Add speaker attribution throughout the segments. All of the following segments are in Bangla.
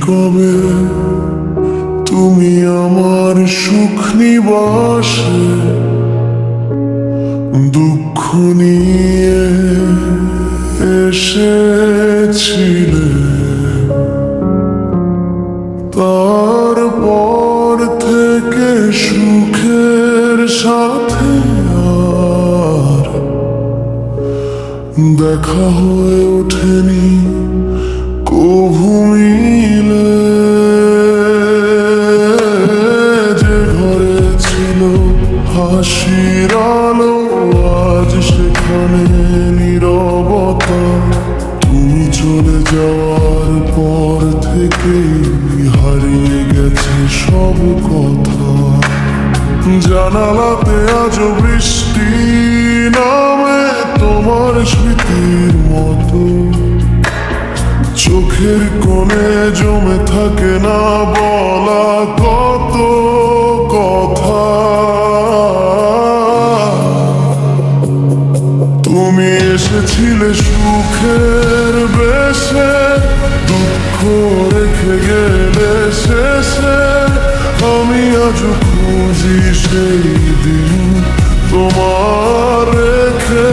Speaker 1: কবে তুমি আমার সুখ নিবাসে দুঃখ নিয়ে এসেছিলে, তারপর থেকে সুখের সাথে আর দেখা হয়ে ওঠেনি কভু মিলে। যে ঘরে ছিল হাসির আলো আজ সেখানে নীরবতা। তুমি চলে যাওয়ার পর থেকে হারিয়ে গেছে সব কথা। জানালাতে আজ বৃষ্টি নামে তোমার স্মৃতির মতো, চোখের কোণে জমে থাকে না বলা কত কথা। তুমি এসেছিলে সুখের বেশে, দুঃখ রেখে গেলে শেষে। আমি আজ খুঁজি সেই দিন তোমার রেখে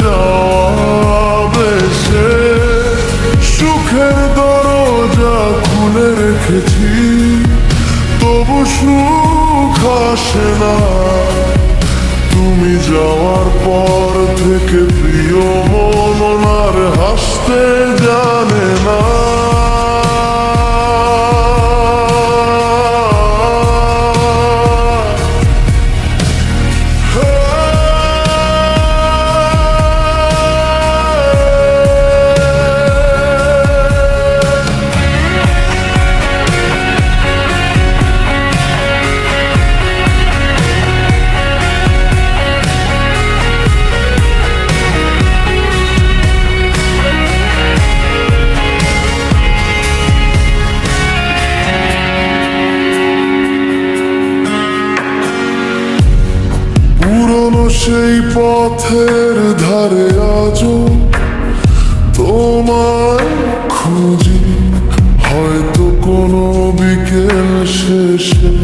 Speaker 1: যাওয়া বেশে। সুখের দরজা খুলে রেখেছি, তবু সুখ আসে না। তুমি যাওয়ার পর থেকে প্রিয় মন আর হাসতে জানে না। সেই পথের ধারে আজও তোমায় খুঁজি, হয়তো কোনো বিকেল শেষে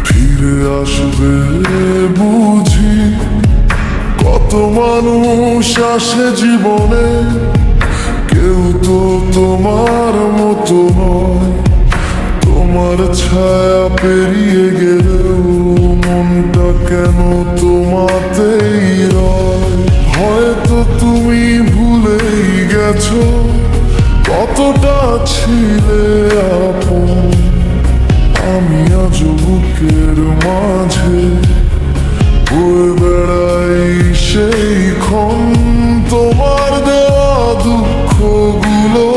Speaker 1: ফিরে আসবে বুঝি। কত মানুষ আসে জীবনে, কেউ তো তোমার মতো নয়। তোমার ছায়া পেরিয়ে গেলেও মনটা কেন তোমাতেই রয়। হয়তো তুমি ভুলেই গেছো কতটা ছিলে আপন। আমি আজ বুকের মাঝে বয়ে বেড়াই সেই ক্ষণ। তোমার দেওয়া দুঃখগুলো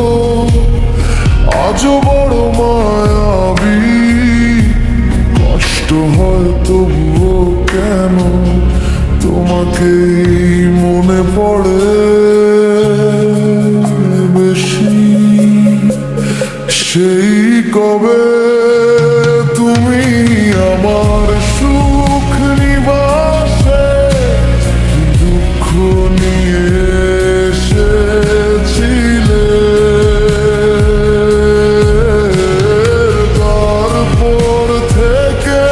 Speaker 1: আজও বড় মায়াবী। কষ্ট হয় তবুও কেন তোমাকেই মনে পড়ে বেশি। সেই কবে তুমি আমার সুখ নিবাসে দুঃখ নিয়ে এসেছিলে, তারপর থেকে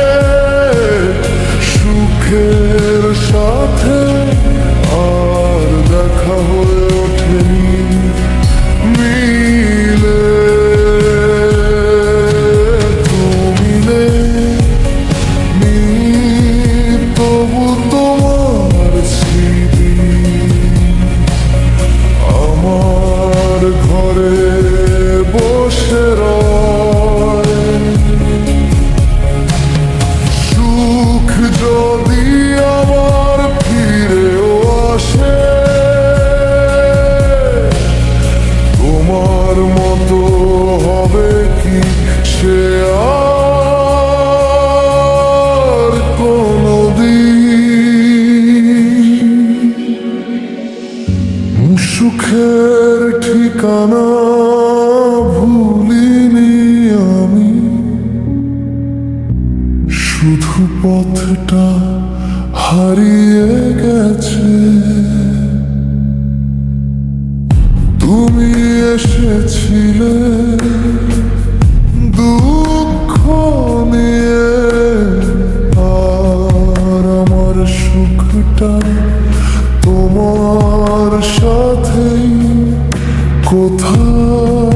Speaker 1: সুখের সাথে আর দেখা হয়ে ওঠেনি মিলে। তুমি নেই তবু তোমার স্মৃতি আমার ঘরে বসে রয়। সুখ যদি আমার ফিরেও আসে, তোমার মতো হবে কি সে আর কোনদিন। সুখের ঠিকানা ভুলিনি আমি, শুধু পথটা হারিয়ে গেছে। তুমি এসেছিলে দুঃখ নিয়ে, আর আমার সুখটা তোমার সাথেই কোথায়